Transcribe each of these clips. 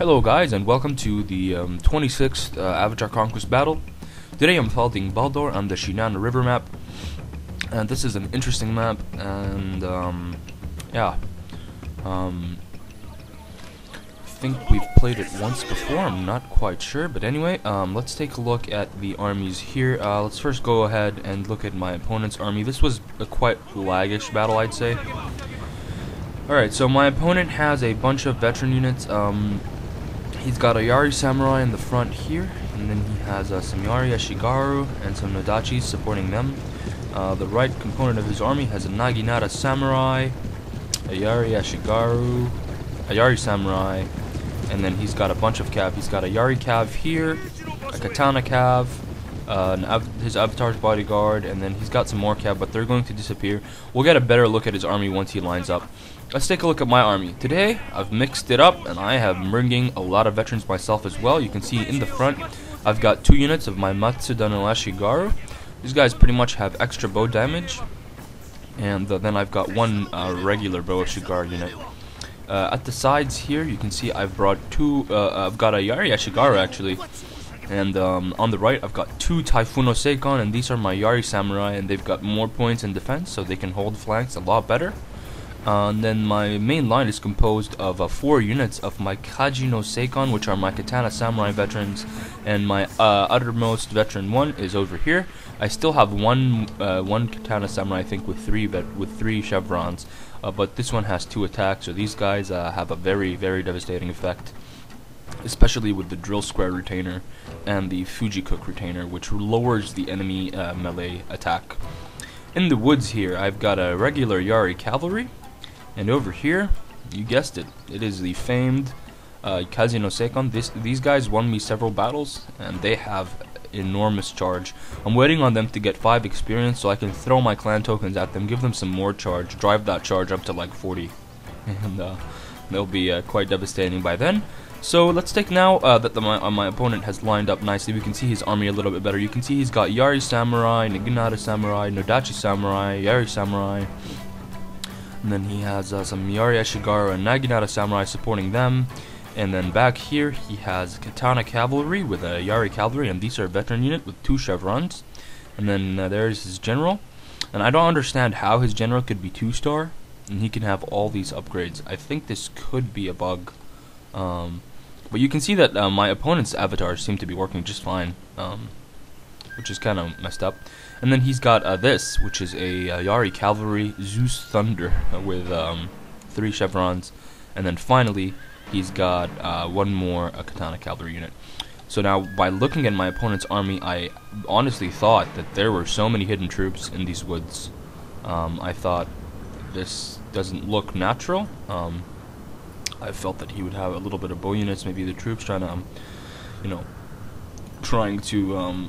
Hello guys, and welcome to the 26th Avatar Conquest battle. Today I'm fighting Baldur on the Shinano River map, and this is an interesting map, and yeah, I think we've played it once before, I'm not quite sure, but anyway, let's take a look at the armies here. Let's first go ahead and look at my opponent's army. This was a quite laggish battle, I'd say. Alright, so my opponent has a bunch of veteran units. He's got a Yari Samurai in the front here, and then he has some Yari Ashigaru and some Nodachis supporting them. The right component of his army has a Naginata Samurai, a Yari Ashigaru, a Yari Samurai, and then he's got a bunch of cav. He's got a Yari cav here, a Katana cav, his Avatar's bodyguard, and then he's got some more cav, but they're going to disappear. We'll get a better look at his army once he lines up. Let's take a look at my army. Today, I've mixed it up, and I have bringing a lot of veterans myself as well. You can see in the front, I've got 2 units of my Matsuda no Ashigaru. These guys pretty much have extra bow damage, and then I've got 1 regular bow Ashigaru unit. At the sides here, you can see I've brought 2, I've got a Yari Ashigaru actually, and on the right, I've got 2 Typhoon no Seikon, and these are my Yari Samurai, and they've got more points in defense, so they can hold flanks a lot better. And then my main line is composed of 4 units of my Kaji no Seikon, which are my Katana Samurai veterans, and my uttermost veteran 1 is over here. I still have one Katana Samurai, I think, with 3 chevrons, but this one has 2 attacks, so these guys have a very, very devastating effect, especially with the Drill Square Retainer and the Fujikook Retainer, which lowers the enemy melee attack. In the woods here, I've got a regular Yari Cavalry, and over here, you guessed it, it is the famed Kazi no Seikon. These guys won me several battles, and they have enormous charge. I'm waiting on them to get 5 experience so I can throw my clan tokens at them, give them some more charge, drive that charge up to like 40, and they'll be quite devastating by then. So let's take now that my opponent has lined up nicely. We can see his army a little bit better. You can see he's got Yari Samurai, Naginata Samurai, Nodachi Samurai, Yari Samurai, and then he has some Yari Ashigaru and Naginata Samurai supporting them. And then back here he has Katana Cavalry with a Yari Cavalry, and these are a veteran unit with 2 chevrons. And then there's his general, and I don't understand how his general could be 2-star and he can have all these upgrades. I think this could be a bug. But you can see that my opponent's avatars seem to be working just fine, which is kind of messed up. And then he's got this, which is a Yari Cavalry Zeus Thunder with 3 chevrons. And then finally, he's got 1 more Katana Cavalry unit. So now, by looking at my opponent's army, I honestly thought that there were so many hidden troops in these woods. I thought this doesn't look natural. I felt that he would have a little bit of bow units, maybe the troops trying to, trying to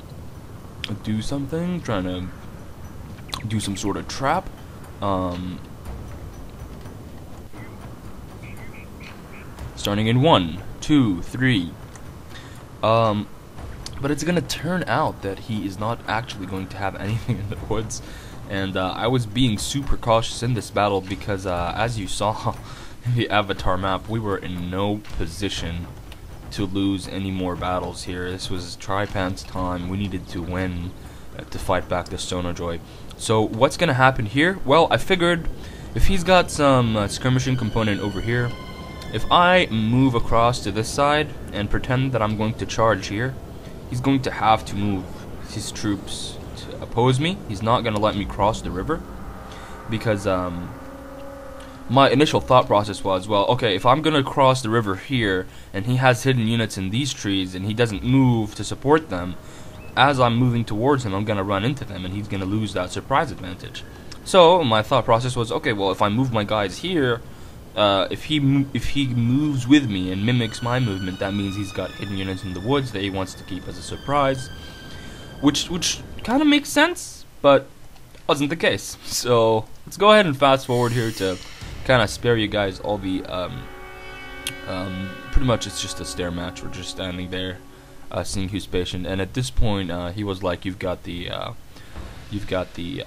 do something, trying to do some sort of trap. Starting in 1, 2, 3. But it's gonna turn out that he is not actually going to have anything in the woods, and I was being super cautious in this battle because, as you saw the Avatar map, we were in no position to lose any more battles here. This was Trypan's time. We needed to win to fight back the Sonojoy. So what's gonna happen here? Well, I figured if he's got some skirmishing component over here, if I move across to this side and pretend that I'm going to charge here, he's going to have to move his troops to oppose me. He's not gonna let me cross the river because my initial thought process was, well, okay, if I'm gonna cross the river here and he has hidden units in these trees and he doesn't move to support them, as I'm moving towards him, I'm gonna run into them and he's gonna lose that surprise advantage. So my thought process was, okay, well, if I move my guys here, if he moves with me and mimics my movement, that means he's got hidden units in the woods that he wants to keep as a surprise, which kind of makes sense, but wasn't the case. So let's go ahead and fast forward here to kind of spare you guys all the pretty much it's just a stare match. We're just standing there seeing who's patient, and at this point he was like, you've got the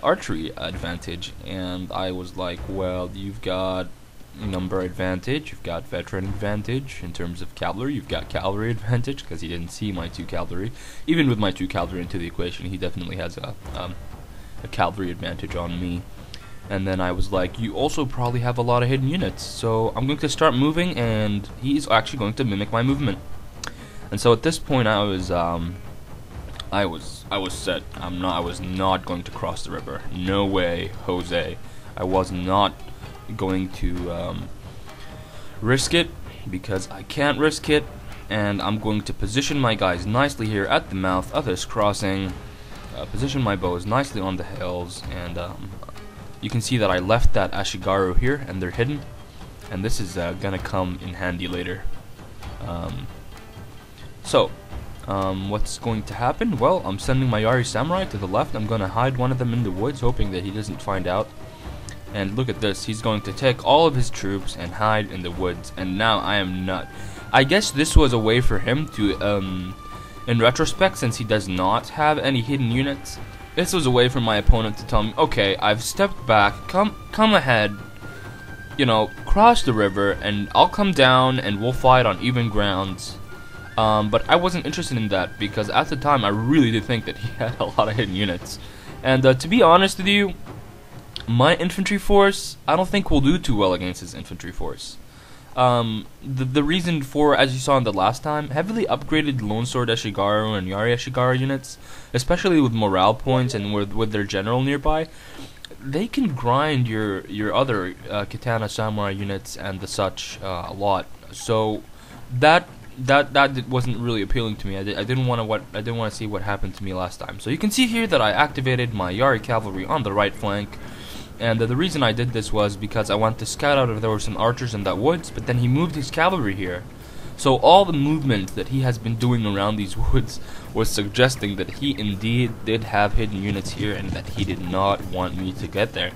archery advantage, and I was like, well, you've got number advantage, you've got veteran advantage. In terms of cavalry, you've got cavalry advantage, because he didn't see my 2 cavalry. Even with my 2 cavalry into the equation, he definitely has a cavalry advantage on me. And then I was like, you also probably have a lot of hidden units, so I'm going to start moving, and he's actually going to mimic my movement. And so at this point, I was set. I was not going to cross the river. No way, Jose. I was not going to risk it, because I can't risk it, and I'm going to position my guys nicely here at the mouth of this crossing. Position my bows nicely on the hills, and you can see that I left that Ashigaru here, and they're hidden, and this is gonna come in handy later. What's going to happen? Well, I'm sending my Yari Samurai to the left. I'm gonna hide one of them in the woods, hoping that he doesn't find out. And look at this, he's going to take all of his troops and hide in the woods, and now I am not. I guess this was a way for him to, in retrospect, since he does not have any hidden units, this was a way for my opponent to tell me, okay, I've stepped back, come ahead, you know, cross the river, and I'll come down and we'll fight on even grounds. But I wasn't interested in that, because at the time I really did think that he had a lot of hidden units. And to be honest with you, my infantry force, I don't think will do too well against his infantry force. The reason for, as you saw in the last time, heavily upgraded Lone Sword Ashigaru and Yari Ashigaru units, especially with morale points and with their general nearby, they can grind your other Katana Samurai units and the such a lot. So that wasn't really appealing to me. I didn't want to see what happened to me last time. So you can see here that I activated my Yari cavalry on the right flank. And the reason I did this was because I wanted to scout out if there were some archers in that woods, but then he moved his cavalry here. So all the movement that he has been doing around these woods was suggesting that he indeed did have hidden units here, and that he did not want me to get there.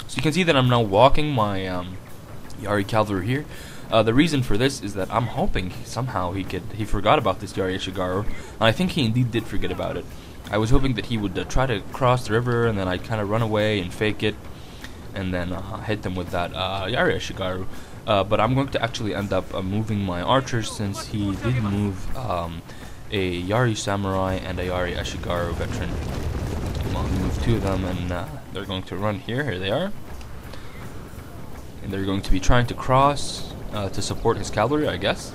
So you can see that I'm now walking my Yari cavalry here. The reason for this is that I'm hoping somehow he forgot about this Yari Ashigaru, and I think he indeed did forget about it. I was hoping that he would try to cross the river, and then I'd kind of run away and fake it, and then hit them with that Yari Ashigaru. But I'm going to actually end up moving my archers, since he did move a Yari Samurai and a Yari Ashigaru veteran. I'll move 2 of them, and they're going to run here. Here they are. And they're going to be trying to cross to support his cavalry, I guess.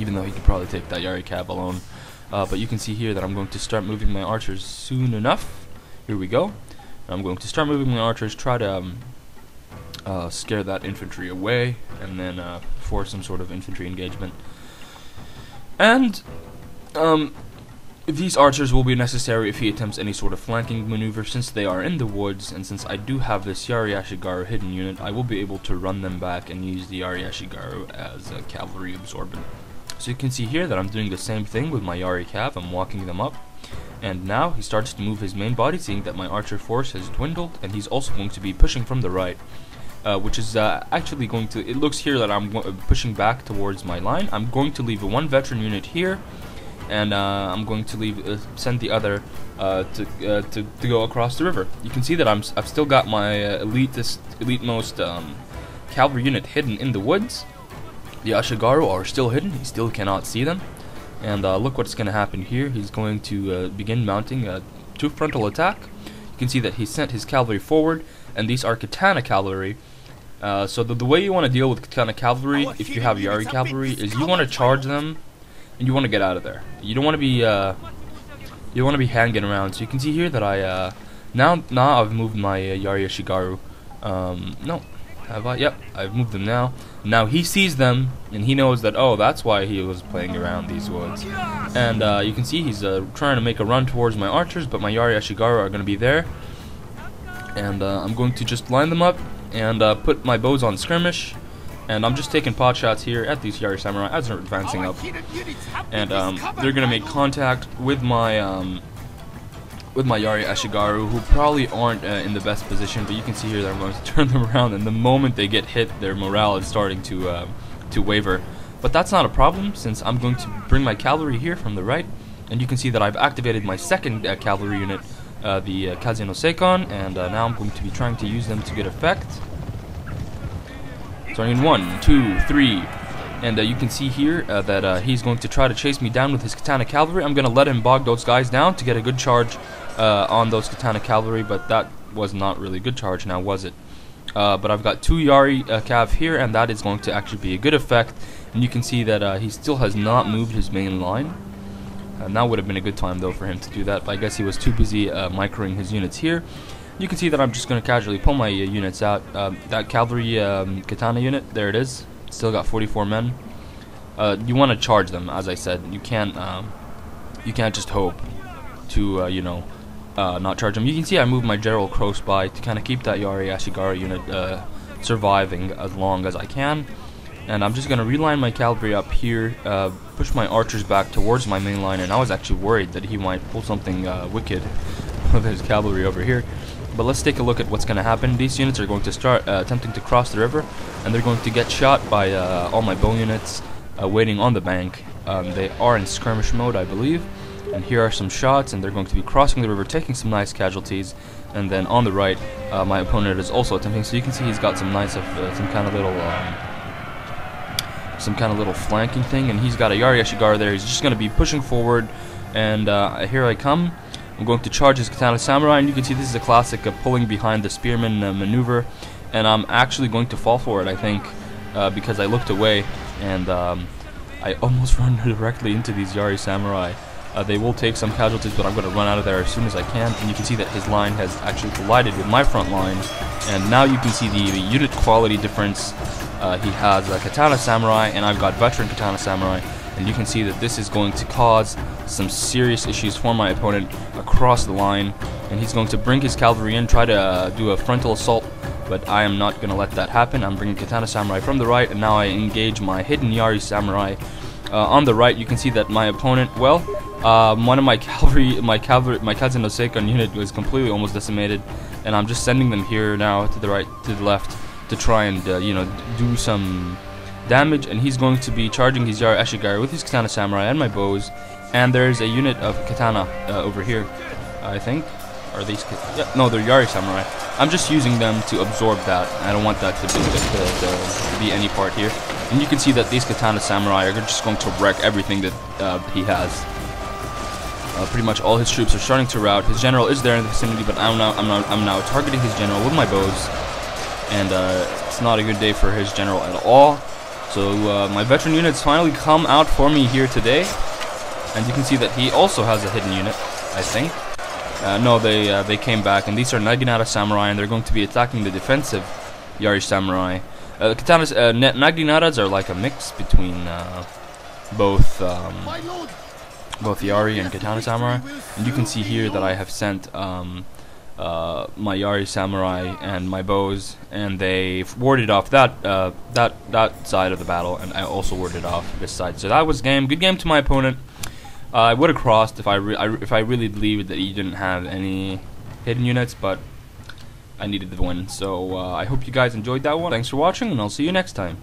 Even though he could probably take that Yari Cab alone. But you can see here that I'm going to start moving my archers soon enough. Here we go. I'm going to start moving my archers, try to scare that infantry away, and then force some sort of infantry engagement. And these archers will be necessary if he attempts any sort of flanking maneuver, since they are in the woods, and since I do have this Yari Ashigaru hidden unit, I will be able to run them back and use the Yari Ashigaru as a cavalry absorbent. So you can see here that I'm doing the same thing with my Yari Cav. I'm walking them up. And now he starts to move his main body, seeing that my archer force has dwindled, and he's also going to be pushing from the right, which is actually going to, it looks here that I'm pushing back towards my line. I'm going to leave 1 veteran unit here, and I'm going to send the other to go across the river. You can see that I've still got my elite-most cavalry unit hidden in the woods. The Ashigaru are still hidden, he still cannot see them. And look what's going to happen here. He's going to begin mounting a 2 frontal attack. You can see that he sent his cavalry forward, and these are Katana cavalry. So the way you want to deal with Katana cavalry, if you have Yari cavalry, is you want to charge them, and you want to get out of there. You don't want to be hanging around. So you can see here that I now I've moved my Yari Ashigaru. No. Have I? Yep, I've moved them now. Now he sees them, and he knows that, oh, that's why he was playing around these woods. And you can see he's trying to make a run towards my archers, but my Yari Ashigaru are going to be there. And I'm going to just line them up and put my bows on skirmish. And I'm just taking pot shots here at these Yari Samurai as they're advancing up. And they're going to make contact with my Yari Ashigaru, who probably aren't in the best position, but you can see here that I'm going to turn them around, and the moment they get hit, their morale is starting to waver. But that's not a problem, since I'm going to bring my cavalry here from the right, and you can see that I've activated my 2nd cavalry unit, the Kaze no Seikon, and now I'm going to be trying to use them to good effect. Starting in 1, 2, 3. And you can see here that he's going to try to chase me down with his katana cavalry. I'm going to let him bog those guys down to get a good charge on those katana cavalry, but that was not really a good charge now, was it? But I've got 2 Yari cav here, and that is going to actually be a good effect. And you can see that he still has not moved his main line. Now would have been a good time though for him to do that, but I guess he was too busy microing his units here. You can see that I'm just going to casually pull my units out. That cavalry katana unit, there it is. Still got 44 men. You want to charge them, as I said. You can't just hope to you know, not charge them. You can see I moved my general close by to kind of keep that Yari Ashigara unit surviving as long as I can. And I'm just going to reline my cavalry up here, push my archers back towards my main line, and I was actually worried that he might pull something wicked with his cavalry over here. But let's take a look at what's going to happen. These units are going to start attempting to cross the river, and they're going to get shot by all my bow units waiting on the bank. They are in skirmish mode, I believe. And here are some shots, and they're going to be crossing the river, taking some nice casualties. And then on the right, my opponent is also attempting. So you can see he's got some nice, some kind of little flanking thing, and he's got a Yari Ashigara there. He's just going to be pushing forward, and here I come. I'm going to charge his Katana Samurai, and you can see this is a classic pulling behind the spearman maneuver, and I'm actually going to fall for it, I think, because I looked away, and I almost run directly into these Yari Samurai. They will take some casualties, but I'm going to run out of there as soon as I can, and you can see that his line has actually collided with my front line, and now you can see the unit quality difference. He has a Katana Samurai, and I've got veteran Katana Samurai, and you can see that this is going to cause some serious issues for my opponent across the line, and he's going to bring his cavalry in, try to do a frontal assault, but I am not going to let that happen. I'm bringing Katana Samurai from the right, and now I engage my hidden Yari Samurai. On the right, you can see that my opponent, well, one of my cavalry, my cousin Osekan unit was completely almost decimated, and I'm just sending them here now to the right, to the left, to try and you know, do some damage. And he's going to be charging his Yari Ashigara with his Katana Samurai and my bows. And there's a unit of Katana over here, I think. Are these? Yeah, no, they're Yari Samurai. I'm just using them to absorb that. I don't want that to be any part here. And you can see that these Katana Samurai are just going to wreck everything that he has. Pretty much all his troops are starting to rout. His general is there in the vicinity, but I'm now targeting his general with my bows. And it's not a good day for his general at all. So my veteran units finally come out for me here today. And you can see that he also has a hidden unit, I think. No, they came back, and these are Naginata Samurai, and they're going to be attacking the defensive Yari Samurai. Katana's Naginatas are like a mix between both Yari and Katana Samurai. And you can see here that I have sent my Yari Samurai and my bows, and they warded off that side of the battle, and I also warded off this side. So that was good game to my opponent. I would have crossed if I really believed that he didn't have any hidden units, but I needed the win. So I hope you guys enjoyed that one. Thanks for watching, and I'll see you next time.